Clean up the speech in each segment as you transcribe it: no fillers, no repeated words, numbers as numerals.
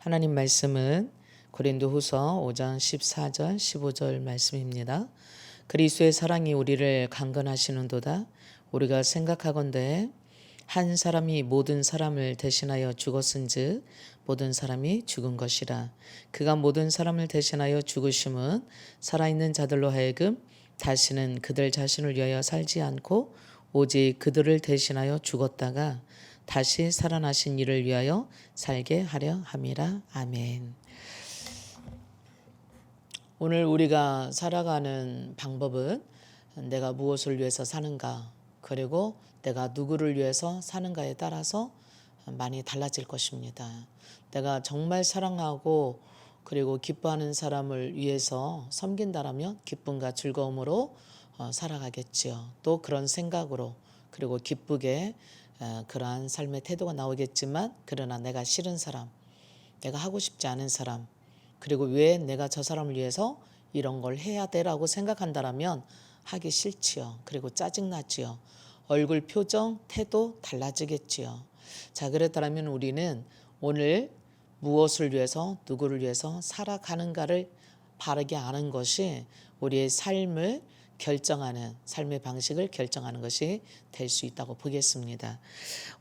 하나님 말씀은 고린도후서 5장 14절 15절 말씀입니다. 그리스도의 사랑이 우리를 강건하시는도다. 우리가 생각하건대 한 사람이 모든 사람을 대신하여 죽었은즉 모든 사람이 죽은 것이라. 그가 모든 사람을 대신하여 죽으심은 살아있는 자들로 하여금 다시는 그들 자신을 위하여 살지 않고 오직 그들을 대신하여 죽었다가 다시 살아나신 이를 위하여 살게 하려 함이라. 아멘. 오늘 우리가 살아가는 방법은 내가 무엇을 위해서 사는가, 그리고 내가 누구를 위해서 사는가에 따라서 많이 달라질 것입니다. 내가 정말 사랑하고 그리고 기뻐하는 사람을 위해서 섬긴다라면 기쁨과 즐거움으로 살아가겠지요. 또 그런 생각으로 그리고 기쁘게 그러한 삶의 태도가 나오겠지만, 그러나 내가 싫은 사람, 내가 하고 싶지 않은 사람, 그리고 왜 내가 저 사람을 위해서 이런 걸 해야 돼라고 생각한다라면 하기 싫지요. 그리고 짜증나지요. 얼굴 표정, 태도 달라지겠지요. 자, 그렇다면 우리는 오늘 무엇을 위해서, 누구를 위해서 살아가는가를 바르게 아는 것이 우리의 삶을 결정하는, 삶의 방식을 결정하는 것이 될 수 있다고 보겠습니다.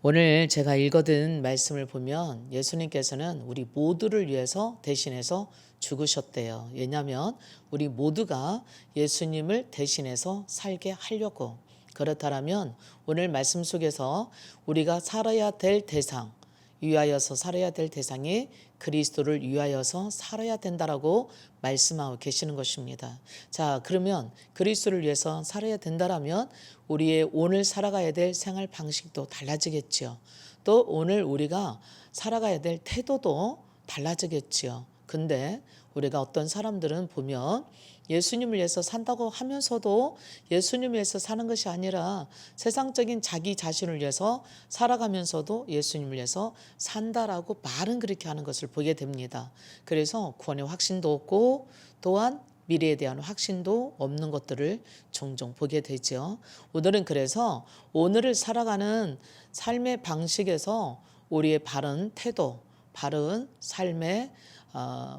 오늘 제가 읽어둔 말씀을 보면 예수님께서는 우리 모두를 위해서 대신해서 죽으셨대요. 왜냐하면 우리 모두가 예수님을 대신해서 살게 하려고. 그렇다면 오늘 말씀 속에서 우리가 살아야 될 대상, 위하여서 살아야 될 대상이 그리스도를 위하여서 살아야 된다라고 말씀하고 계시는 것입니다. 자, 그러면 그리스도를 위해서 살아야 된다라면 우리의 오늘 살아가야 될 생활 방식도 달라지겠지요. 또 오늘 우리가 살아가야 될 태도도 달라지겠지요. 근데 우리가 어떤 사람들은 보면 예수님을 위해서 산다고 하면서도 예수님을 위해서 사는 것이 아니라 세상적인 자기 자신을 위해서 살아가면서도 예수님을 위해서 산다라고 말은 그렇게 하는 것을 보게 됩니다. 그래서 구원의 확신도 없고 또한 미래에 대한 확신도 없는 것들을 종종 보게 되죠. 오늘은 그래서 오늘을 살아가는 삶의 방식에서 우리의 바른 태도, 바른 삶의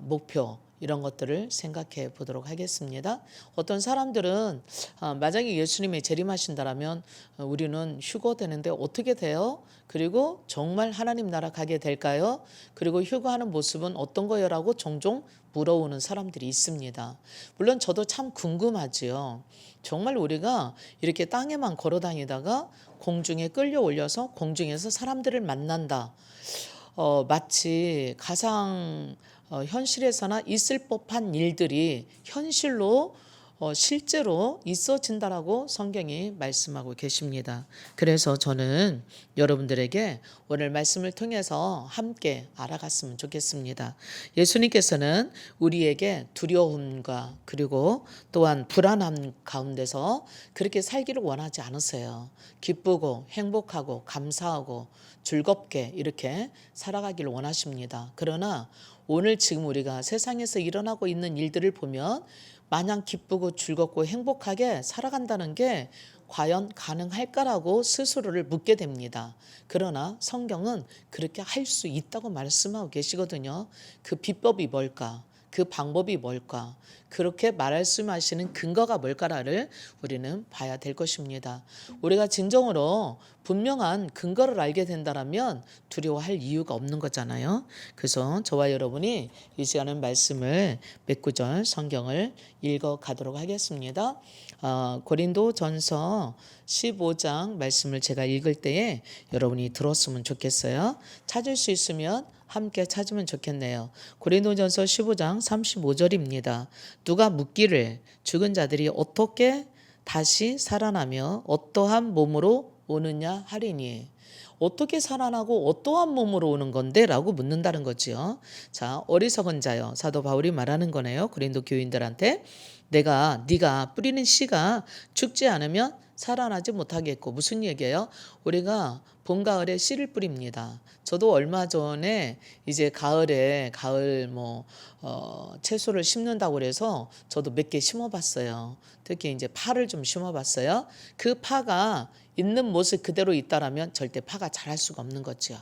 목표, 이런 것들을 생각해 보도록 하겠습니다. 어떤 사람들은 만약에 예수님이 재림하신다라면 우리는 휴거되는데 어떻게 돼요? 그리고 정말 하나님 나라 가게 될까요? 그리고 휴거하는 모습은 어떤 거요? 라고 종종 물어오는 사람들이 있습니다. 물론 저도 참 궁금하지요. 정말 우리가 이렇게 땅에만 걸어 다니다가 공중에 끌려 올려서 공중에서 사람들을 만난다. 마치 가상 현실에서나 있을 법한 일들이 현실로 실제로 있어진다라고 성경이 말씀하고 계십니다. 그래서 저는 여러분들에게 오늘 말씀을 통해서 함께 알아갔으면 좋겠습니다. 예수님께서는 우리에게 두려움과 그리고 또한 불안함 가운데서 그렇게 살기를 원하지 않으세요. 기쁘고 행복하고 감사하고 즐겁게 이렇게 살아가기를 원하십니다. 그러나 오늘 지금 우리가 세상에서 일어나고 있는 일들을 보면 마냥 기쁘고 즐겁고 행복하게 살아간다는 게 과연 가능할까라고 스스로를 묻게 됩니다. 그러나 성경은 그렇게 할 수 있다고 말씀하고 계시거든요. 그 비법이 뭘까? 그 방법이 뭘까? 그렇게 말씀하시는 근거가 뭘까를 우리는 봐야 될 것입니다. 우리가 진정으로 분명한 근거를 알게 된다면 두려워할 이유가 없는 거잖아요. 그래서 저와 여러분이 이 시간에 말씀을 몇 구절 성경을 읽어 가도록 하겠습니다. 고린도전서 15장 말씀을 제가 읽을 때에 여러분이 들었으면 좋겠어요. 찾을 수 있으면 함께 찾으면 좋겠네요. 고린도전서 15장 35절입니다. 누가 묻기를 죽은 자들이 어떻게 다시 살아나며 어떠한 몸으로 오느냐 하리니. 어떻게 살아나고 어떠한 몸으로 오는 건데? 라고 묻는다는 거지요. 자, 어리석은 자요. 사도 바울이 말하는 거네요. 고린도 교인들한테. 네가 뿌리는 씨가 죽지 않으면 살아나지 못하겠고 무슨 얘기예요? 우리가 봄 가을에 씨를 뿌립니다. 저도 얼마 전에 이제 가을 채소를 심는다고 그래서 저도 몇 개 심어봤어요. 특히 이제 파를 좀 심어봤어요. 그 파가 있는 모습 그대로 있다라면 절대 파가 자랄 수가 없는 거죠.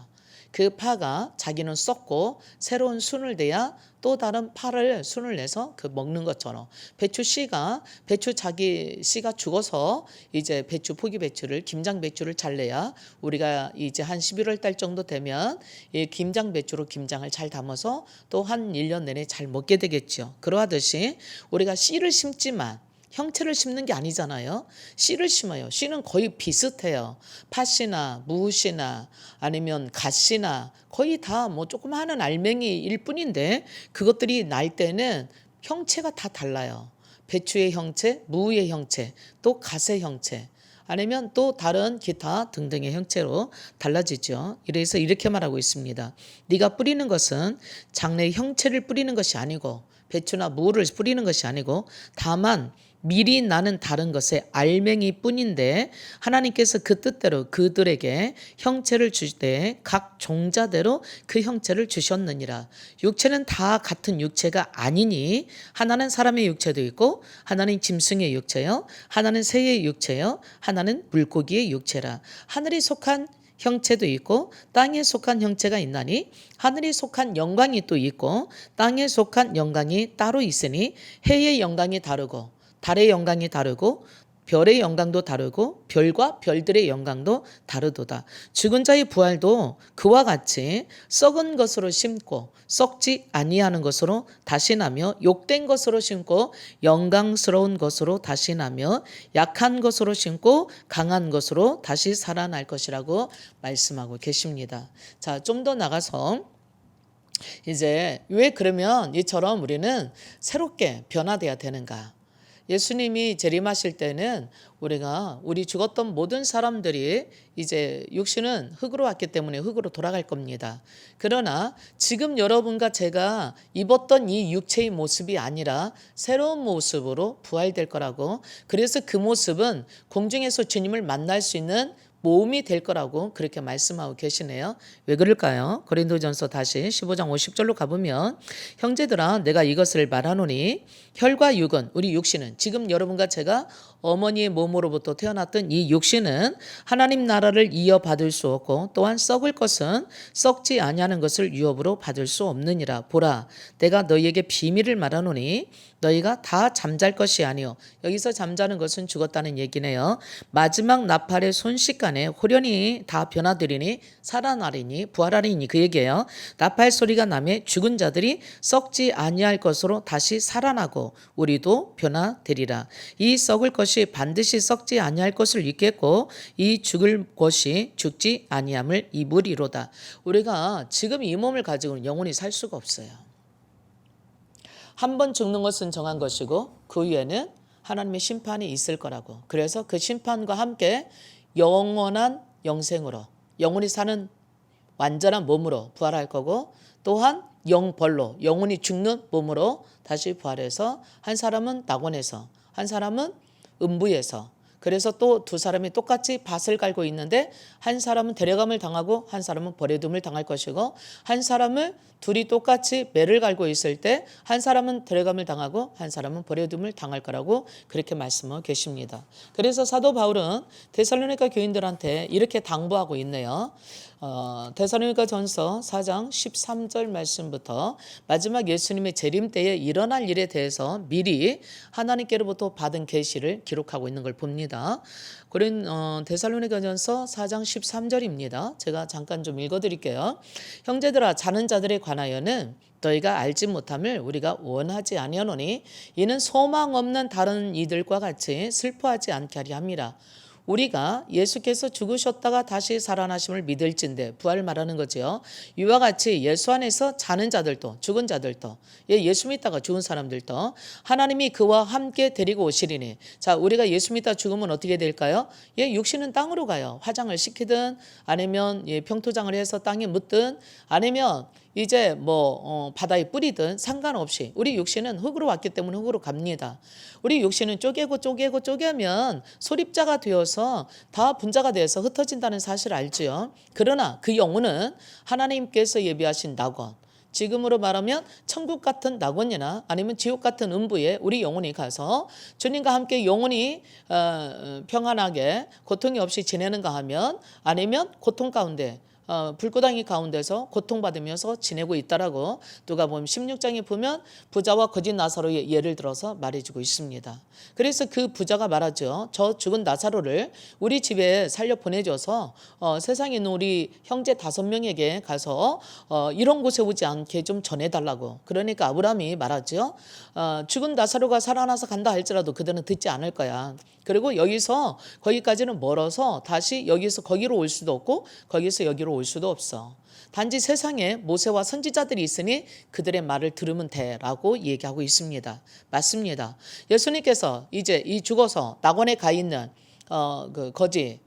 그 파가 자기는 썩고 새로운 순을 내야 또 다른 파를 순을 내서 그 먹는 것처럼 배추 자기 씨가 죽어서 이제 포기 배추를 김장 배추를 잘 내야 우리가 이제 한 11월 달 정도 되면 이 김장 배추로 김장을 잘 담아서 또 한 1년 내내 잘 먹게 되겠죠. 그러하듯이 우리가 씨를 심지만 형체를 심는 게 아니잖아요. 씨를 심어요. 씨는 거의 비슷해요. 팥씨나 무씨나 아니면 갓씨나 거의 다 뭐 조금 하는 알맹이일 뿐인데 그것들이 날 때는 형체가 다 달라요. 배추의 형체, 무의 형체, 또 갓의 형체. 아니면 또 다른 기타 등등의 형체로 달라지죠. 이래서 이렇게 말하고 있습니다. 네가 뿌리는 것은 장래의 형체를 뿌리는 것이 아니고 배추나 무를 뿌리는 것이 아니고 다만 미리 나는 다른 것의 알맹이 뿐인데 하나님께서 그 뜻대로 그들에게 형체를 주실 때 각 종자대로 그 형체를 주셨느니라. 육체는 다 같은 육체가 아니니 하나는 사람의 육체도 있고 하나는 짐승의 육체요, 하나는 새의 육체요, 하나는 물고기의 육체라. 하늘에 속한 형체도 있고 땅에 속한 형체가 있나니 하늘에 속한 영광이 또 있고 땅에 속한 영광이 따로 있으니 해의 영광이 다르고 달의 영광이 다르고 별의 영광도 다르고 별과 별들의 영광도 다르도다. 죽은 자의 부활도 그와 같이 썩은 것으로 심고 썩지 아니하는 것으로 다시 나며 욕된 것으로 심고 영광스러운 것으로 다시 나며 약한 것으로 심고 강한 것으로 다시 살아날 것이라고 말씀하고 계십니다. 자, 좀 더 나가서 이제 왜 그러면 이처럼 우리는 새롭게 변화돼야 되는가? 예수님이 재림하실 때는 우리 죽었던 모든 사람들이 이제 육신은 흙으로 왔기 때문에 흙으로 돌아갈 겁니다. 그러나 지금 여러분과 제가 입었던 이 육체의 모습이 아니라 새로운 모습으로 부활될 거라고, 그래서 그 모습은 공중에서 주님을 만날 수 있는 모험이 될 거라고 그렇게 말씀하고 계시네요. 왜 그럴까요? 고린도전서 다시 15장 50절로 가보면 형제들아 내가 이것을 말하노니 혈과 육은 우리 육신은 지금 여러분과 제가 어머니의 몸으로부터 태어났던 이 육신은 하나님 나라를 이어받을 수 없고 또한 썩을 것은 썩지 아니하는 것을 유업으로 받을 수 없느니라. 보라 내가 너희에게 비밀을 말하노니 너희가 다 잠잘 것이 아니요. 여기서 잠자는 것은 죽었다는 얘기네요. 마지막 나팔의 순식간에 호련히 다 변화되리니 살아나리니 부활하리니 그 얘기예요. 나팔 소리가 나매 죽은 자들이 썩지 아니할 것으로 다시 살아나고 우리도 변화되리라. 이 썩을 것이 반드시 썩지 아니할 것을 잊겠고 이 죽을 것이 죽지 아니함을 입으리로다. 우리가 지금 이 몸을 가지고는 영원히 살 수가 없어요. 한 번 죽는 것은 정한 것이고 그 후에는 하나님의 심판이 있을 거라고. 그래서 그 심판과 함께 영원한 영생으로 영원히 사는 완전한 몸으로 부활할 거고 또한 영벌로 영원히 죽는 몸으로 다시 부활해서 한 사람은 낙원에서 한 사람은 음부에서 그래서 또 두 사람이 똑같이 밭을 갈고 있는데 한 사람은 데려감을 당하고 한 사람은 버려둠을 당할 것이고 한 사람을 둘이 똑같이 매를 갈고 있을 때 한 사람은 데려감을 당하고 한 사람은 버려둠을 당할 거라고 그렇게 말씀하고 계십니다. 그래서 사도 바울은 데살로니가 교인들한테 이렇게 당부하고 있네요. 데살로니가 전서 4장 13절 말씀부터 마지막 예수님의 재림 때에 일어날 일에 대해서 미리 하나님께로부터 받은 계시를 기록하고 있는 걸 봅니다. 데살로니가 전서 4장 13절입니다. 제가 잠깐 좀 읽어드릴게요. 형제들아 자는 자들에 관하여는 너희가 알지 못함을 우리가 원하지 아니하노니 이는 소망 없는 다른 이들과 같이 슬퍼하지 않게 하려 함이라. 우리가 예수께서 죽으셨다가 다시 살아나심을 믿을진대 부활을 말하는 거죠. 이와 같이 예수 안에서 자는 자들도 죽은 자들도 예수 믿다가 죽은 사람들도 하나님이 그와 함께 데리고 오시리니. 자, 우리가 예수 믿다 죽으면 어떻게 될까요? 육신은 땅으로 가요. 화장을 시키든 아니면 평토장을 해서 땅에 묻든 아니면 이제 바다에 뿌리든 상관없이 우리 육신은 흙으로 왔기 때문에 흙으로 갑니다. 우리 육신은 쪼개면 소립자가 되어서 다 분자가 돼서 흩어진다는 사실을 알지요. 그러나 그 영혼은 하나님께서 예비하신 낙원, 지금으로 말하면 천국 같은 낙원이나 아니면 지옥 같은 음부에 우리 영혼이 가서 주님과 함께 영혼이 평안하게 고통이 없이 지내는가 하면, 아니면 고통 가운데 불구덩이 가운데서 고통받으면서 지내고 있다라고 누가복음 16장에 보면 부자와 거짓 나사로의 예를 들어서 말해주고 있습니다. 그래서 그 부자가 말하죠. 저 죽은 나사로를 우리 집에 살려 보내줘서 세상에 있는 우리 형제 5명에게 가서 이런 곳에 오지 않게 좀 전해달라고. 그러니까 아브라함이 말하죠. 죽은 나사로가 살아나서 간다 할지라도 그들은 듣지 않을 거야. 그리고 여기서 거기까지는 멀어서 다시 여기서 거기로 올 수도 없고 거기서 여기로 올 수도 없어. 단지 세상에 모세와 선지자들이 있으니 그들의 말을 들으면 돼라고 얘기하고 있습니다. 맞습니다. 예수님께서 이제 이 죽어서 낙원에 가 있는 그 거지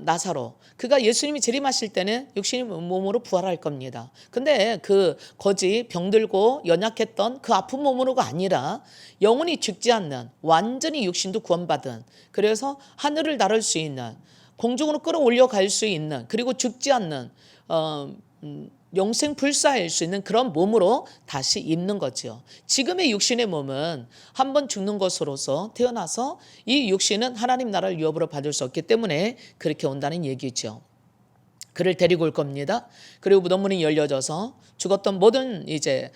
나사로, 그가 예수님이 재림하실 때는 육신의 몸으로 부활할 겁니다. 근데 그 거지 병들고 연약했던 그 아픈 몸으로가 아니라 영원히 죽지 않는 완전히 육신도 구원받은, 그래서 하늘을 날을 수 있는, 공중으로 끌어올려 갈 수 있는, 그리고 죽지 않는 영생 불사할 수 있는 그런 몸으로 다시 입는 거죠. 지금의 육신의 몸은 한번 죽는 것으로서 태어나서 이 육신은 하나님 나라를 유업으로 받을 수 없기 때문에 그렇게 온다는 얘기죠. 그를 데리고 올 겁니다. 그리고 무덤문이 열려져서 죽었던 모든 이제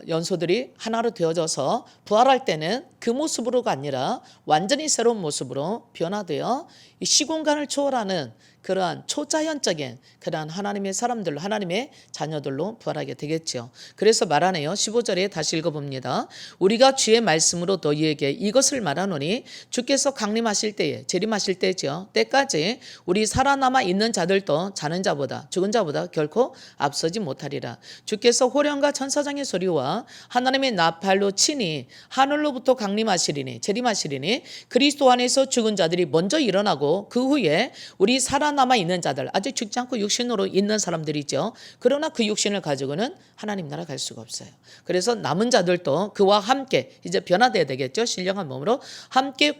연소들이 하나로 되어져서 부활할 때는 그 모습으로가 아니라 완전히 새로운 모습으로 변화되어 이 시공간을 초월하는 그러한 초자연적인 그러한 하나님의 사람들로, 하나님의 자녀들로 부활하게 되겠죠. 그래서 말하네요. 15절에 다시 읽어봅니다. 우리가 주의 말씀으로 너희에게 이것을 말하노니 주께서 강림하실 때에, 재림하실 때죠, 때까지 우리 살아남아 있는 자들도 자는 자보다, 죽은 자보다 결코 앞서지 못하리라. 주께서 호령과 천사장의 소리와 하나님의 나팔로 치니 하늘로부터 강림하시리니, 재림하시리니 그리스도 안에서 죽은 자들이 먼저 일어나고 그 후에 우리 살아남아 있는 자들, 아직 죽지 않고 육신으로 있는 사람들이죠. 그러나 그 육신을 가지고는 하나님 나라 갈 수가 없어요. 그래서 남은 자들도 그와 함께 이제 변화돼야 되겠죠. 신령한 몸으로 함께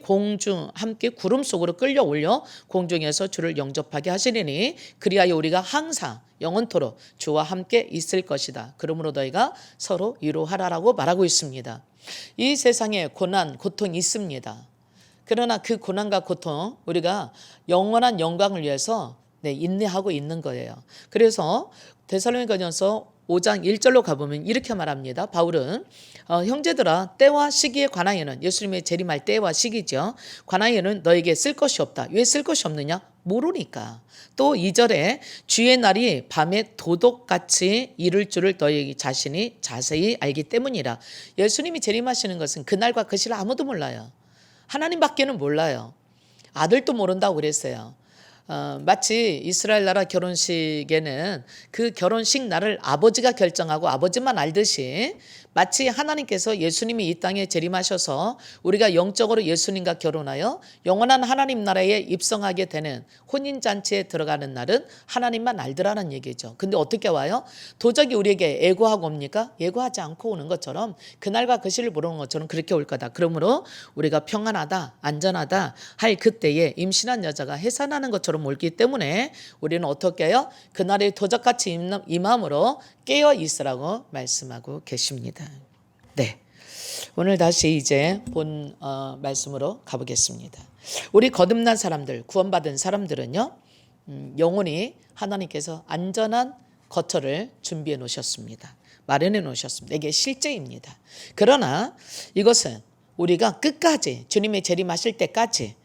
함께 구름 속으로 끌려 올려 공중에서 주를 영접하게 하시리니 그리하여 우리가 항상 영원토록 주와 함께 있을 것이다. 그러므로 너희가 서로 위로하라라고 말하고 있습니다. 이 세상에 고난, 고통이 있습니다. 그러나 그 고난과 고통, 우리가 영원한 영광을 위해서 인내하고 있는 거예요. 그래서 데살로니가전서 5장 1절로 가보면 이렇게 말합니다. 바울은 형제들아, 때와 시기에 관하여는, 예수님의 재림할 때와 시기죠, 관하여는 너에게 쓸 것이 없다. 왜 쓸 것이 없느냐? 모르니까. 또 2절에 주의 날이 밤에 도둑같이 이를 줄을 너희 자신이 자세히 알기 때문이라. 예수님이 재림하시는 것은 그날과 그 시를 아무도 몰라요. 하나님밖에는 몰라요. 아들도 모른다고 그랬어요. 마치 이스라엘 나라 결혼식에는 그 결혼식 날을 아버지가 결정하고 아버지만 알듯이, 마치 하나님께서 예수님이 이 땅에 재림하셔서 우리가 영적으로 예수님과 결혼하여 영원한 하나님 나라에 입성하게 되는 혼인잔치에 들어가는 날은 하나님만 알더라는 얘기죠. 근데 어떻게 와요? 도적이 우리에게 예고하고 옵니까? 예고하지 않고 오는 것처럼, 그날과 그 시를 모르는 것처럼 그렇게 올 거다. 그러므로 우리가 평안하다, 안전하다 할 그때에 임신한 여자가 해산하는 것처럼 올기 때문에 우리는 어떻게 해요? 그날의 도적같이 임함으로 깨어 있으라고 말씀하고 계십니다. 네, 오늘 다시 이제 본 말씀으로 가보겠습니다. 우리 거듭난 사람들, 구원받은 사람들은요, 영원히 하나님께서 안전한 거처를 준비해 놓으셨습니다. 마련해 놓으셨습니다. 이게 실제입니다. 그러나 이것은 우리가 끝까지, 주님의 재림하실 때까지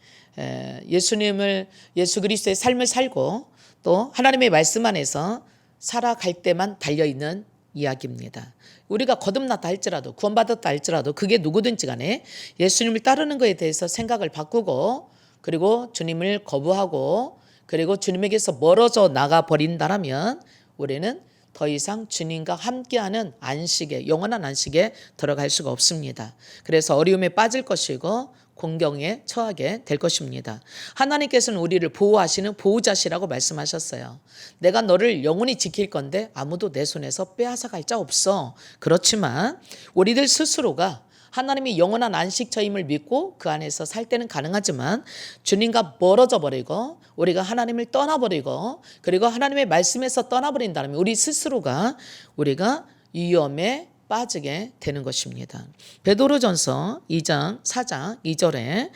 예수 그리스도의 삶을 살고 또 하나님의 말씀 안에서 살아갈 때만 달려있는 이야기입니다. 우리가 거듭났다 할지라도, 구원받았다 할지라도, 그게 누구든지 간에 예수님을 따르는 것에 대해서 생각을 바꾸고, 그리고 주님을 거부하고, 그리고 주님에게서 멀어져 나가 버린다라면 우리는 더 이상 주님과 함께하는 안식에, 영원한 안식에 들어갈 수가 없습니다. 그래서 어려움에 빠질 것이고 공경에 처하게 될 것입니다. 하나님께서는 우리를 보호하시는 보호자시라고 말씀하셨어요. 내가 너를 영원히 지킬 건데 아무도 내 손에서 빼앗아갈 자 없어. 그렇지만 우리들 스스로가 하나님이 영원한 안식처임을 믿고 그 안에서 살 때는 가능하지만 주님과 멀어져 버리고 우리가 하나님을 떠나버리고 그리고 하나님의 말씀에서 떠나버린다면 우리 스스로가 우리가 위험에 빠지게 되는 것입니다. 베드로전서 2장 4장 2절에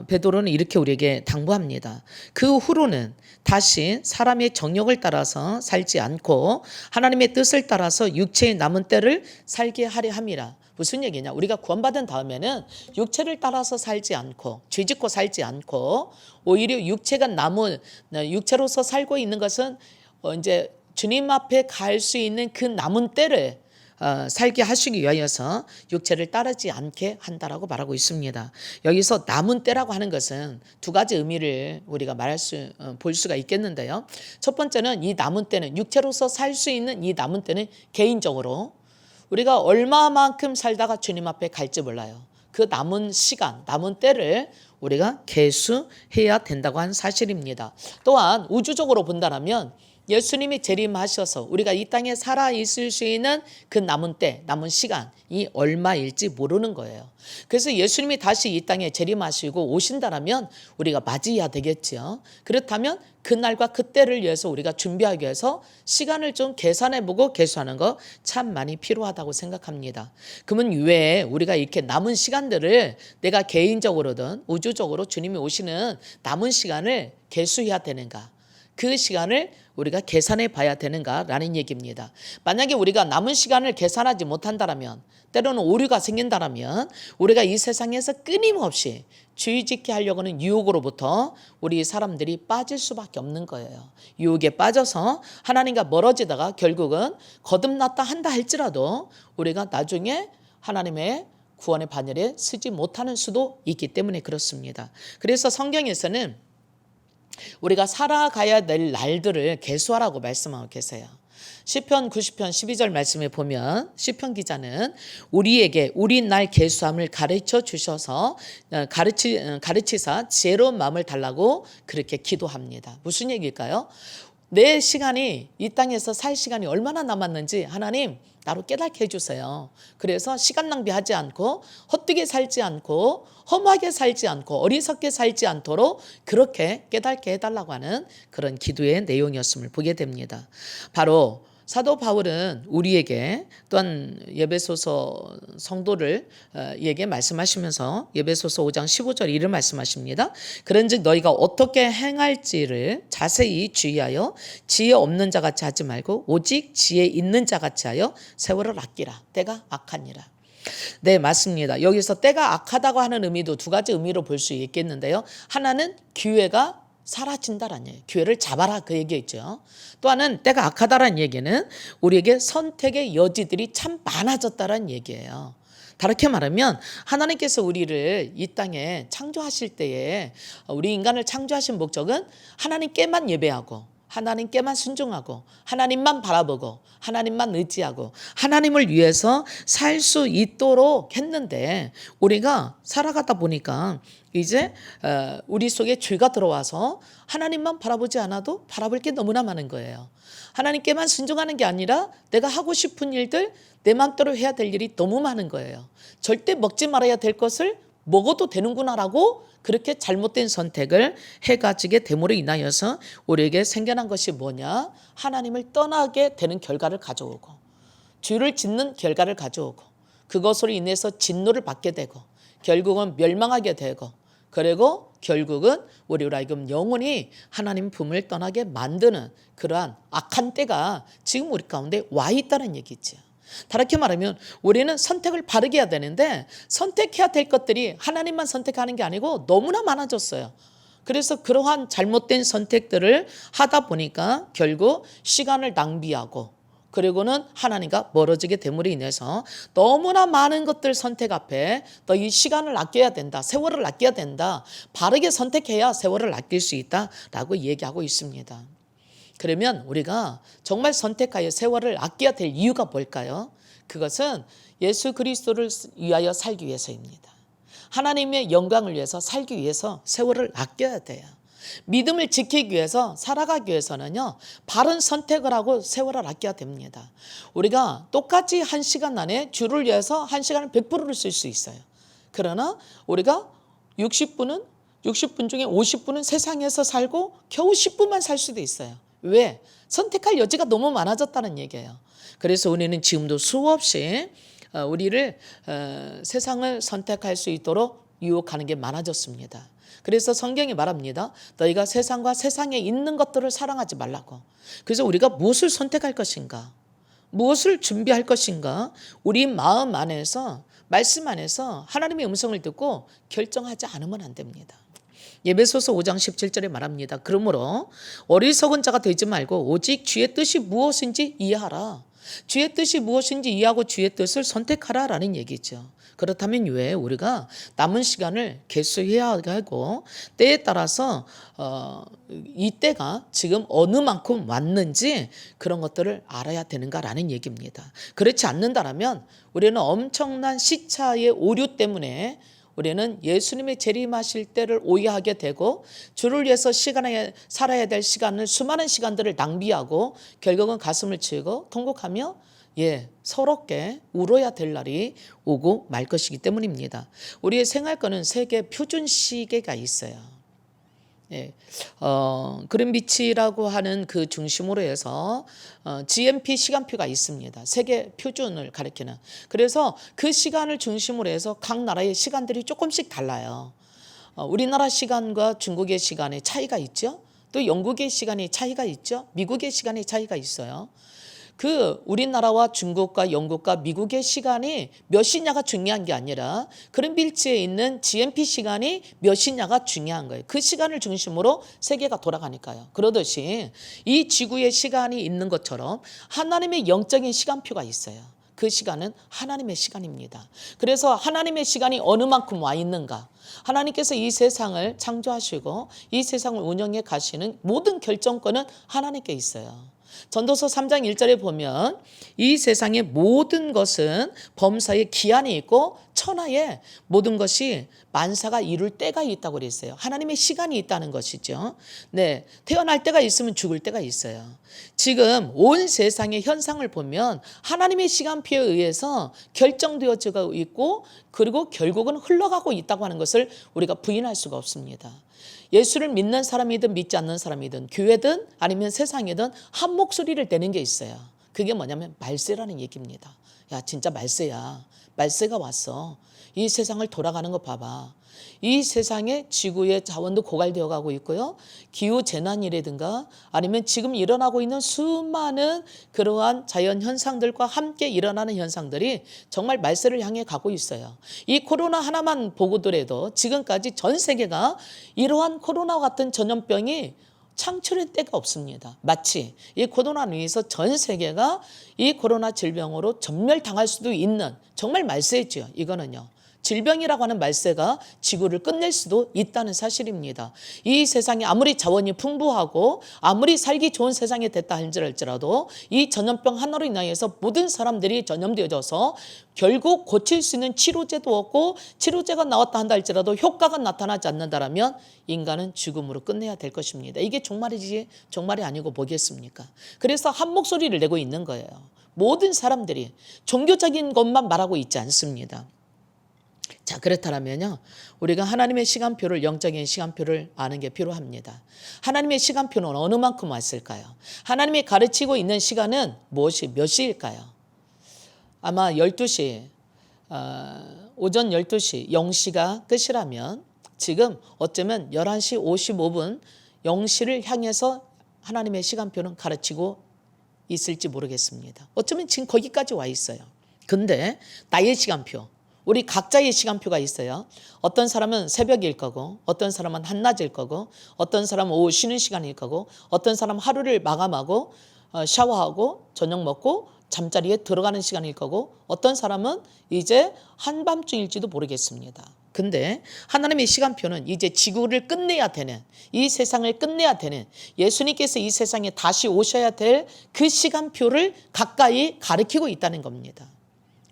베드로는 이렇게 우리에게 당부합니다. 그 후로는 다시 사람의 정욕을 따라서 살지 않고 하나님의 뜻을 따라서 육체의 남은 때를 살게 하려 함이라. 무슨 얘기냐? 우리가 구원받은 다음에는 육체를 따라서 살지 않고 죄짓고 살지 않고 오히려 육체가 남은 육체로서 살고 있는 것은 이제 주님 앞에 갈 수 있는 그 남은 때를 살게 하시기 위하여서 육체를 따르지 않게 한다라고 말하고 있습니다. 여기서 남은 때라고 하는 것은 두 가지 의미를 우리가 볼 수가 있겠는데요. 첫 번째는 이 남은 때는 육체로서 살 수 있는 이 남은 때는 개인적으로 우리가 얼마만큼 살다가 주님 앞에 갈지 몰라요. 그 남은 시간, 남은 때를 우리가 계수해야 된다고 하는 사실입니다. 또한 우주적으로 본다면 예수님이 재림하셔서 우리가 이 땅에 살아 있을 수 있는 그 남은 때, 남은 시간이 얼마일지 모르는 거예요. 그래서 예수님이 다시 이 땅에 재림하시고 오신다면 우리가 맞이해야 되겠죠. 그렇다면 그날과 그때를 위해서 우리가 준비하기 위해서 시간을 좀 계산해보고 계수하는 거 참 많이 필요하다고 생각합니다. 그러면 왜 우리가 이렇게 남은 시간들을 내가 개인적으로든 우주적으로 주님이 오시는 남은 시간을 계수해야 되는가? 그 시간을 우리가 계산해 봐야 되는가라는 얘기입니다. 만약에 우리가 남은 시간을 계산하지 못한다면 때로는 오류가 생긴다면 우리가 이 세상에서 끊임없이 주의 짓게 하려고 하는 유혹으로부터 우리 사람들이 빠질 수밖에 없는 거예요. 유혹에 빠져서 하나님과 멀어지다가 결국은 거듭났다 한다 할지라도 우리가 나중에 하나님의 구원의 반열에 서지 못하는 수도 있기 때문에 그렇습니다. 그래서 성경에서는 우리가 살아가야 될 날들을 계수하라고 말씀하고 계세요. 시편 90편 12절 말씀에 보면 시편 기자는 우리에게 우리 날 계수함을 가르쳐 주셔서 가르치사 지혜로운 마음을 달라고 그렇게 기도합니다. 무슨 얘기일까요? 내 시간이 이 땅에서 살 시간이 얼마나 남았는지 하나님 나로 깨닫게 해주세요. 그래서 시간 낭비하지 않고 헛되게 살지 않고 험하게 살지 않고 어리석게 살지 않도록 그렇게 깨닫게 해달라고 하는 그런 기도의 내용이었음을 보게 됩니다. 바로 사도 바울은 우리에게 또한 에베소서 성도들에게 말씀하시면서 에베소서 5장 15절 이를 말씀하십니다. 그런즉 너희가 어떻게 행할지를 자세히 주의하여 지혜 없는 자같이 하지 말고 오직 지혜 있는 자같이 하여 세월을 아끼라. 때가 악하니라. 네, 맞습니다. 여기서 때가 악하다고 하는 의미도 두 가지 의미로 볼 수 있겠는데요. 하나는 기회가 사라진다라는 얘기예요. 기회를 잡아라 그 얘기였죠. 또 하나는 때가 악하다라는 얘기는 우리에게 선택의 여지들이 참 많아졌다라는 얘기예요. 다르게 말하면 하나님께서 우리를 이 땅에 창조하실 때에 우리 인간을 창조하신 목적은 하나님께만 예배하고 하나님께만 순종하고 하나님만 바라보고 하나님만 의지하고 하나님을 위해서 살 수 있도록 했는데 우리가 살아가다 보니까 이제 우리 속에 죄가 들어와서 하나님만 바라보지 않아도 바라볼 게 너무나 많은 거예요. 하나님께만 순종하는 게 아니라 내가 하고 싶은 일들 내 마음대로 해야 될 일이 너무 많은 거예요. 절대 먹지 말아야 될 것을 먹어도 되는구나라고 그렇게 잘못된 선택을 해가지게 됨으로 인하여서 우리에게 생겨난 것이 뭐냐? 하나님을 떠나게 되는 결과를 가져오고 죄를 짓는 결과를 가져오고 그것으로 인해서 진노를 받게 되고 결국은 멸망하게 되고 그리고 결국은 우리로 하여금 영원히 하나님 품을 떠나게 만드는 그러한 악한 때가 지금 우리 가운데 와 있다는 얘기죠. 다르게 말하면 우리는 선택을 바르게 해야 되는데 선택해야 될 것들이 하나님만 선택하는 게 아니고 너무나 많아졌어요. 그래서 그러한 잘못된 선택들을 하다 보니까 결국 시간을 낭비하고 그리고는 하나님과 멀어지게 됨으로 인해서 너무나 많은 것들 선택 앞에 너 이 시간을 아껴야 된다. 세월을 아껴야 된다. 바르게 선택해야 세월을 아낄 수 있다라고 얘기하고 있습니다. 그러면 우리가 정말 선택하여 세월을 아껴야 될 이유가 뭘까요? 그것은 예수 그리스도를 위하여 살기 위해서입니다. 하나님의 영광을 위해서 살기 위해서 세월을 아껴야 돼요. 믿음을 지키기 위해서 살아가기 위해서는요, 바른 선택을 하고 세월을 아껴야 됩니다. 우리가 똑같이 1시간 안에 주를 위해서 1시간을 100%를 쓸 수 있어요. 그러나 우리가 60분 중에 50분은 세상에서 살고 겨우 10분만 살 수도 있어요. 왜? 선택할 여지가 너무 많아졌다는 얘기예요. 그래서 우리는 지금도 수없이 우리를 세상을 선택할 수 있도록 유혹하는 게 많아졌습니다. 그래서 성경이 말합니다. 너희가 세상과 세상에 있는 것들을 사랑하지 말라고. 그래서 우리가 무엇을 선택할 것인가? 무엇을 준비할 것인가? 우리 마음 안에서, 말씀 안에서 하나님의 음성을 듣고 결정하지 않으면 안 됩니다. 에베소서 5장 17절에 말합니다. 그러므로 어리석은 자가 되지 말고 오직 주의 뜻이 무엇인지 이해하라. 주의 뜻이 무엇인지 이해하고 주의 뜻을 선택하라 라는 얘기죠. 그렇다면 왜 우리가 남은 시간을 개수해야 하고 때에 따라서 이 때가 지금 어느 만큼 왔는지 그런 것들을 알아야 되는가라는 얘기입니다. 그렇지 않는다면 우리는 엄청난 시차의 오류 때문에 우리는 예수님의 재림하실 때를 오해하게 되고 주를 위해서 시간에 살아야 될 시간을 수많은 시간들을 낭비하고 결국은 가슴을 치고 통곡하며 서럽게 울어야 될 날이 오고 말 것이기 때문입니다. 우리의 생활권은 세계 표준 시계가 있어요. 그린비치라고 하는 그 중심으로 해서 GMP 시간표가 있습니다. 세계 표준을 가리키는. 그래서 그 시간을 중심으로 해서 각 나라의 시간들이 조금씩 달라요. 우리나라 시간과 중국의 시간에 차이가 있죠. 또 영국의 시간에 차이가 있죠. 미국의 시간에 차이가 있어요. 그 우리나라와 중국과 영국과 미국의 시간이 몇이냐가 중요한 게 아니라 그린비치에 있는 GMP 시간이 몇이냐가 중요한 거예요. 그 시간을 중심으로 세계가 돌아가니까요. 그러듯이 이 지구의 시간이 있는 것처럼 하나님의 영적인 시간표가 있어요. 그 시간은 하나님의 시간입니다. 그래서 하나님의 시간이 어느 만큼 와 있는가? 하나님께서 이 세상을 창조하시고 이 세상을 운영해 가시는 모든 결정권은 하나님께 있어요. 전도서 3장 1절에 보면 이 세상의 모든 것은 범사에 기한이 있고 천하에 모든 것이 만사가 이룰 때가 있다고 그랬어요. 하나님의 시간이 있다는 것이죠. 네, 태어날 때가 있으면 죽을 때가 있어요. 지금 온 세상의 현상을 보면 하나님의 시간표에 의해서 결정되어지고 있고 그리고 결국은 흘러가고 있다고 하는 것을 우리가 부인할 수가 없습니다. 예수를 믿는 사람이든 믿지 않는 사람이든 교회든 아니면 세상이든 한 목소리를 내는 게 있어요. 그게 뭐냐면 말세라는 얘기입니다. 야, 진짜 말세야. 말세가 왔어. 이 세상을 돌아가는 거 봐봐. 이 세상에 지구의 자원도 고갈되어 가고 있고요. 기후재난이라든가 아니면 지금 일어나고 있는 수많은 그러한 자연 현상들과 함께 일어나는 현상들이 정말 말세를 향해 가고 있어요. 이 코로나 하나만 보고더라도 지금까지 전 세계가 이러한 코로나 같은 전염병이 창출의 때가 없습니다. 마치 이 코로나로 인해서 전 세계가 이 코로나 질병으로 전멸당할 수도 있는 정말 말세죠. 이거는요. 질병이라고 하는 말세가 지구를 끝낼 수도 있다는 사실입니다. 이 세상이 아무리 자원이 풍부하고 아무리 살기 좋은 세상이 됐다 할지라도 이 전염병 하나로 인하여서 모든 사람들이 전염되어져서 결국 고칠 수 있는 치료제도 없고 치료제가 나왔다 한다 할지라도 효과가 나타나지 않는다면 인간은 죽음으로 끝내야 될 것입니다. 이게 종말이지 종말이 아니고 뭐겠습니까? 그래서 한 목소리를 내고 있는 거예요. 모든 사람들이 종교적인 것만 말하고 있지 않습니다. 자, 그렇다면요, 우리가 하나님의 시간표를, 영적인 시간표를 아는 게 필요합니다. 하나님의 시간표는 어느 만큼 왔을까요? 하나님이 가르치고 있는 시간은 몇 시일까요? 아마 12시, 오전 12시 0시가 끝이라면 지금 어쩌면 11시 55분 0시를 향해서 하나님의 시간표는 가르치고 있을지 모르겠습니다. 어쩌면 지금 거기까지 와 있어요. 근데 나의 시간표, 우리 각자의 시간표가 있어요. 어떤 사람은 새벽일 거고 어떤 사람은 한낮일 거고 어떤 사람은 오후 쉬는 시간일 거고 어떤 사람은 하루를 마감하고 샤워하고 저녁 먹고 잠자리에 들어가는 시간일 거고 어떤 사람은 이제 한밤중일지도 모르겠습니다. 근데 하나님의 시간표는 이제 지구를 끝내야 되는, 이 세상을 끝내야 되는, 예수님께서 이 세상에 다시 오셔야 될 그 시간표를 가까이 가리키고 있다는 겁니다.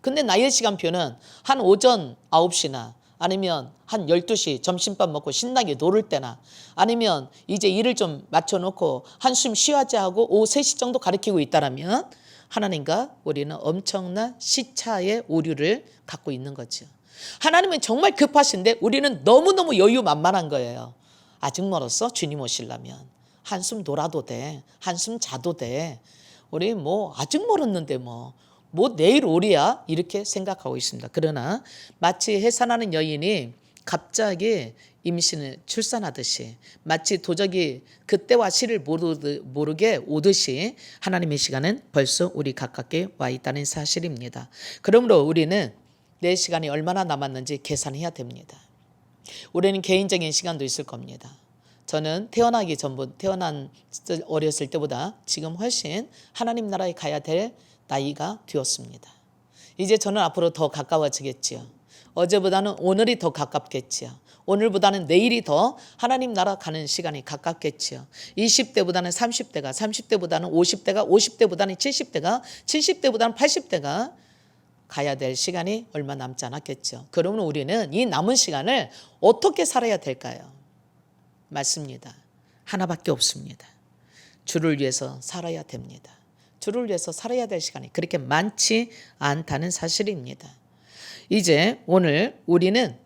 근데 나의 시간표는 한 오전 9시나 아니면 한 12시 점심밥 먹고 신나게 놀을 때나 아니면 이제 일을 좀 맞춰놓고 한숨 쉬어야지 하고 오후 3시 정도 가리키고 있다라면 하나님과 우리는 엄청난 시차의 오류를 갖고 있는 거죠. 하나님은 정말 급하신데 우리는 너무너무 여유만만한 거예요. 아직 멀었어? 주님 오시려면. 한숨 놀아도 돼. 한숨 자도 돼. 우리 아직 멀었는데 내일 오리야? 이렇게 생각하고 있습니다. 그러나 마치 해산하는 여인이 갑자기 임신을 출산하듯이 마치 도적이 그때와 시를 모르게 오듯이 하나님의 시간은 벌써 우리 가깝게 와 있다는 사실입니다. 그러므로 우리는 내 시간이 얼마나 남았는지 계산해야 됩니다. 우리는 개인적인 시간도 있을 겁니다. 저는 태어난 어렸을 때보다 지금 훨씬 하나님 나라에 가야 될 나이가 되었습니다. 이제 저는 앞으로 더 가까워지겠지요. 어제보다는 오늘이 더 가깝겠지요. 오늘보다는 내일이 더 하나님 나라 가는 시간이 가깝겠지요. 20대보다는 30대가, 30대보다는 50대가, 50대보다는 70대가, 70대보다는 80대가 가야 될 시간이 얼마 남지 않았겠죠. 그러면 우리는 이 남은 시간을 어떻게 살아야 될까요? 맞습니다. 하나밖에 없습니다. 주를 위해서 살아야 됩니다. 주를 위해서 살아야 될 시간이 그렇게 많지 않다는 사실입니다. 이제 오늘 우리는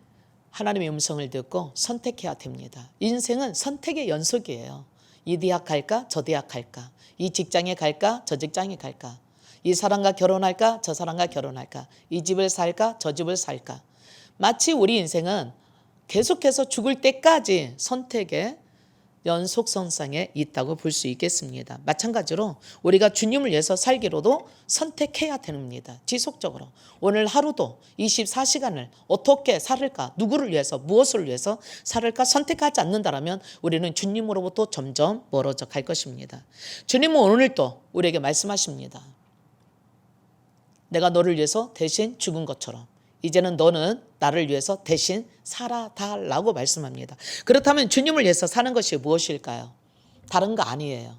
하나님의 음성을 듣고 선택해야 됩니다. 인생은 선택의 연속이에요. 이 대학 갈까? 저 대학 갈까? 이 직장에 갈까? 저 직장에 갈까? 이 사람과 결혼할까? 저 사람과 결혼할까? 이 집을 살까? 저 집을 살까? 마치 우리 인생은 계속해서 죽을 때까지 선택의 연속선상에 있다고 볼 수 있겠습니다. 마찬가지로 우리가 주님을 위해서 살기로도 선택해야 됩니다. 지속적으로. 오늘 하루도 24시간을 어떻게 살을까? 누구를 위해서, 무엇을 위해서 살을까? 선택하지 않는다면 우리는 주님으로부터 점점 멀어져 갈 것입니다. 주님은 오늘도 우리에게 말씀하십니다. 내가 너를 위해서 대신 죽은 것처럼 이제는 너는 나를 위해서 대신 살아달라고 말씀합니다. 그렇다면 주님을 위해서 사는 것이 무엇일까요? 다른 거 아니에요.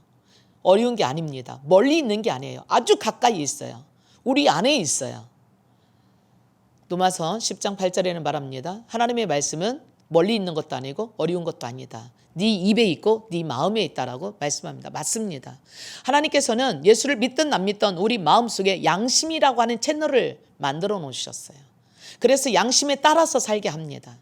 어려운 게 아닙니다. 멀리 있는 게 아니에요. 아주 가까이 있어요. 우리 안에 있어요. 로마서 10장 8절에는 말합니다. 하나님의 말씀은 멀리 있는 것도 아니고 어려운 것도 아니다. 네 입에 있고 네 마음에 있다라고 말씀합니다. 맞습니다. 하나님께서는 예수를 믿든 안 믿든 우리 마음속에 양심이라고 하는 채널을 만들어 놓으셨어요. 그래서 양심에 따라서 살게 합니다.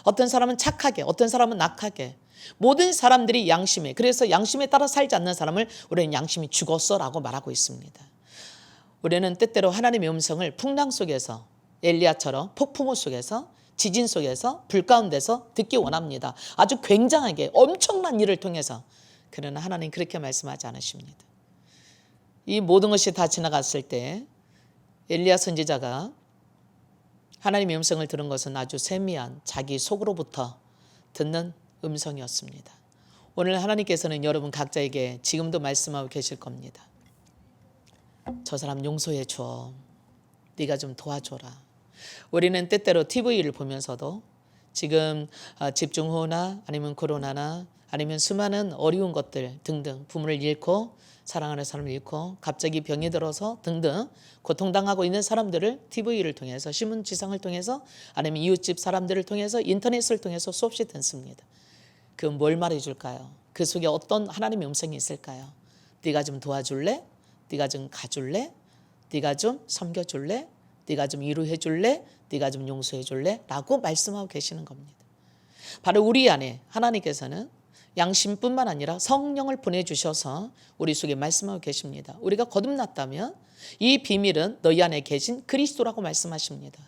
어떤 사람은 착하게, 어떤 사람은 악하게. 모든 사람들이 양심에, 그래서 양심에 따라 살지 않는 사람을 우리는 양심이 죽었어라고 말하고 있습니다. 우리는 때때로 하나님의 음성을 풍랑 속에서, 엘리야처럼 폭풍우 속에서, 지진 속에서, 불 가운데서 듣기 원합니다. 아주 굉장하게 엄청난 일을 통해서. 그러나 하나님 그렇게 말씀하지 않으십니다. 이 모든 것이 다 지나갔을 때 엘리야 선지자가 하나님의 음성을 들은 것은 아주 세미한 자기 속으로부터 듣는 음성이었습니다. 오늘 하나님께서는 여러분 각자에게 지금도 말씀하고 계실 겁니다. 저 사람 용서해 줘. 네가 좀 도와줘라. 우리는 때때로 TV를 보면서도 지금 집중호우나 아니면 코로나나 아니면 수많은 어려운 것들 등등 부모를 잃고 사랑하는 사람을 잃고 갑자기 병이 들어서 등등 고통당하고 있는 사람들을 TV를 통해서 신문지상을 통해서 아니면 이웃집 사람들을 통해서 인터넷을 통해서 수없이 듣습니다. 그 뭘 말해줄까요? 그 속에 어떤 하나님의 음성이 있을까요? 네가 좀 도와줄래? 네가 좀 가줄래? 네가 좀 섬겨줄래? 네가 좀 위로해줄래? 네가 좀 용서해줄래? 라고 말씀하고 계시는 겁니다. 바로 우리 안에 하나님께서는 양심뿐만 아니라 성령을 보내주셔서 우리 속에 말씀하고 계십니다. 우리가 거듭났다면 이 비밀은 너희 안에 계신 그리스도라고 말씀하십니다.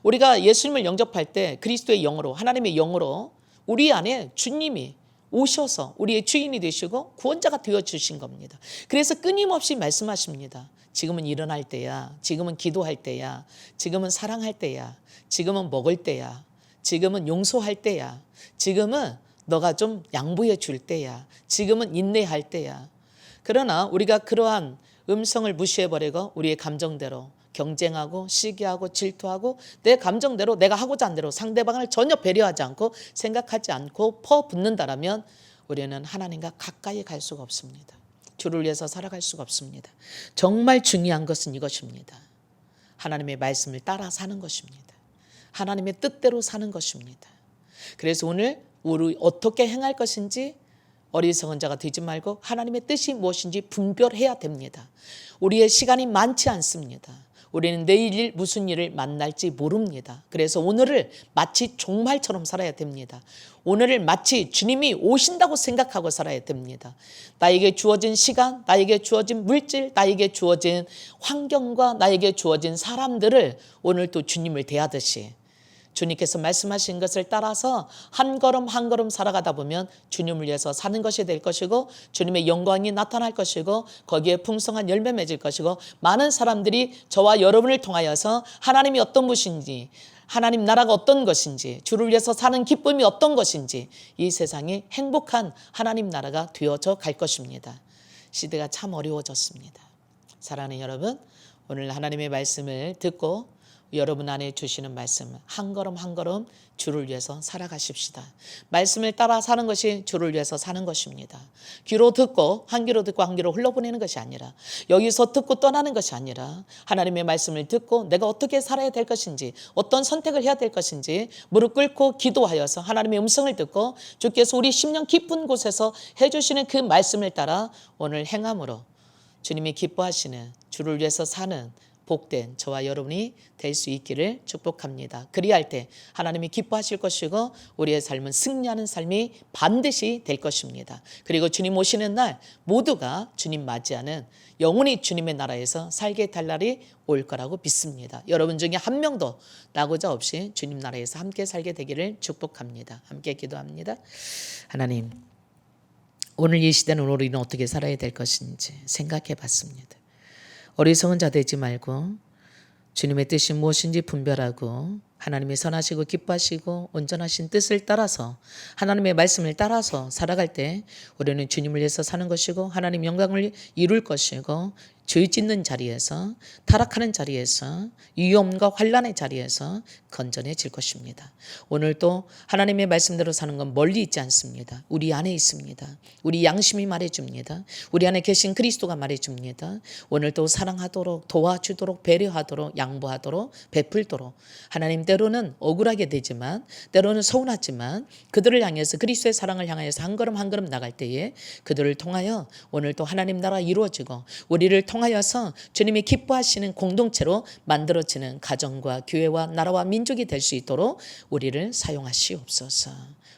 우리가 예수님을 영접할 때 그리스도의 영으로 하나님의 영으로 우리 안에 주님이 오셔서 우리의 주인이 되시고 구원자가 되어주신 겁니다. 그래서 끊임없이 말씀하십니다. 지금은 일어날 때야. 지금은 기도할 때야. 지금은 사랑할 때야. 지금은 먹을 때야. 지금은 용서할 때야. 지금은 너가 좀 양보해 줄 때야. 지금은 인내할 때야. 그러나 우리가 그러한 음성을 무시해버리고 우리의 감정대로 경쟁하고 시기하고 질투하고 내 감정대로 내가 하고자 한 대로 상대방을 전혀 배려하지 않고 생각하지 않고 퍼붓는다라면 우리는 하나님과 가까이 갈 수가 없습니다. 주를 위해서 살아갈 수가 없습니다. 정말 중요한 것은 이것입니다. 하나님의 말씀을 따라 사는 것입니다. 하나님의 뜻대로 사는 것입니다. 그래서 오늘 우리 어떻게 행할 것인지 어리석은 자가 되지 말고 하나님의 뜻이 무엇인지 분별해야 됩니다. 우리의 시간이 많지 않습니다. 우리는 내일 무슨 일을 만날지 모릅니다. 그래서 오늘을 마치 종말처럼 살아야 됩니다. 오늘을 마치 주님이 오신다고 생각하고 살아야 됩니다. 나에게 주어진 시간, 나에게 주어진 물질, 나에게 주어진 환경과 나에게 주어진 사람들을 오늘 또 주님을 대하듯이 주님께서 말씀하신 것을 따라서 한 걸음 한 걸음 살아가다 보면 주님을 위해서 사는 것이 될 것이고 주님의 영광이 나타날 것이고 거기에 풍성한 열매 맺을 것이고 많은 사람들이 저와 여러분을 통하여서 하나님이 어떤 분인지 하나님 나라가 어떤 것인지 주를 위해서 사는 기쁨이 어떤 것인지 이 세상이 행복한 하나님 나라가 되어져 갈 것입니다. 시대가 참 어려워졌습니다. 사랑하는 여러분, 오늘 하나님의 말씀을 듣고 여러분 안에 주시는 말씀 한 걸음 한 걸음 주를 위해서 살아가십시다. 말씀을 따라 사는 것이 주를 위해서 사는 것입니다. 귀로 듣고 한 귀로 듣고 한 귀로 흘러보내는 것이 아니라 여기서 듣고 떠나는 것이 아니라 하나님의 말씀을 듣고 내가 어떻게 살아야 될 것인지 어떤 선택을 해야 될 것인지 무릎 꿇고 기도하여서 하나님의 음성을 듣고 주께서 우리 심령 깊은 곳에서 해주시는 그 말씀을 따라 오늘 행함으로 주님이 기뻐하시는 주를 위해서 사는 복된 저와 여러분이 될 수 있기를 축복합니다. 그리할 때 하나님이 기뻐하실 것이고 우리의 삶은 승리하는 삶이 반드시 될 것입니다. 그리고 주님 오시는 날 모두가 주님 맞이하는 영원히 주님의 나라에서 살게 될 날이 올 거라고 믿습니다. 여러분 중에 한 명도 나고자 없이 주님 나라에서 함께 살게 되기를 축복합니다. 함께 기도합니다. 하나님, 오늘 이 시대는 우리는 어떻게 살아야 될 것인지 생각해 봤습니다. 어리석은 자 되지 말고 주님의 뜻이 무엇인지 분별하고 하나님이 선하시고 기뻐하시고 온전하신 뜻을 따라서 하나님의 말씀을 따라서 살아갈 때 우리는 주님을 위해서 사는 것이고 하나님 영광을 이룰 것이고 죄 짓는 자리에서 타락하는 자리에서 위험과 환난의 자리에서 건전해질 것입니다. 오늘 또 하나님의 말씀대로 사는 건 멀리 있지 않습니다. 우리 안에 있습니다. 우리 양심이 말해줍니다. 우리 안에 계신 그리스도가 말해줍니다. 오늘 또 사랑하도록 도와주도록 배려하도록 양보하도록 베풀도록 하나님 때로는 억울하게 되지만 때로는 서운하지만 그들을 향해서 그리스도의 사랑을 향하여서 한 걸음 한 걸음 나갈 때에 그들을 통하여 오늘 또 하나님 나라 이루어지고 우리를 통하여서 주님이 기뻐하시는 공동체로 만들어지는 가정과 교회와 나라와 민족이 될 수 있도록 우리를 사용하시옵소서.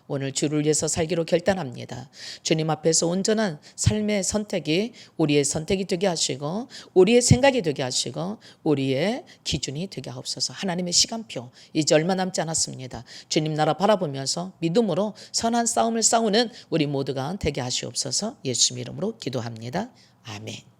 오늘 주를 위해서 살기로 결단합니다. 주님 앞에서 온전한 삶의 선택이 우리의 선택이 되게 하시고 우리의 생각이 되게 하시고 우리의 기준이 되게 하옵소서. 하나님의 시간표 이제 얼마 남지 않았습니다. 주님 나라 바라보면서 믿음으로 선한 싸움을 싸우는 우리 모두가 되게 하시옵소서. 예수 이름으로 기도합니다. 아멘.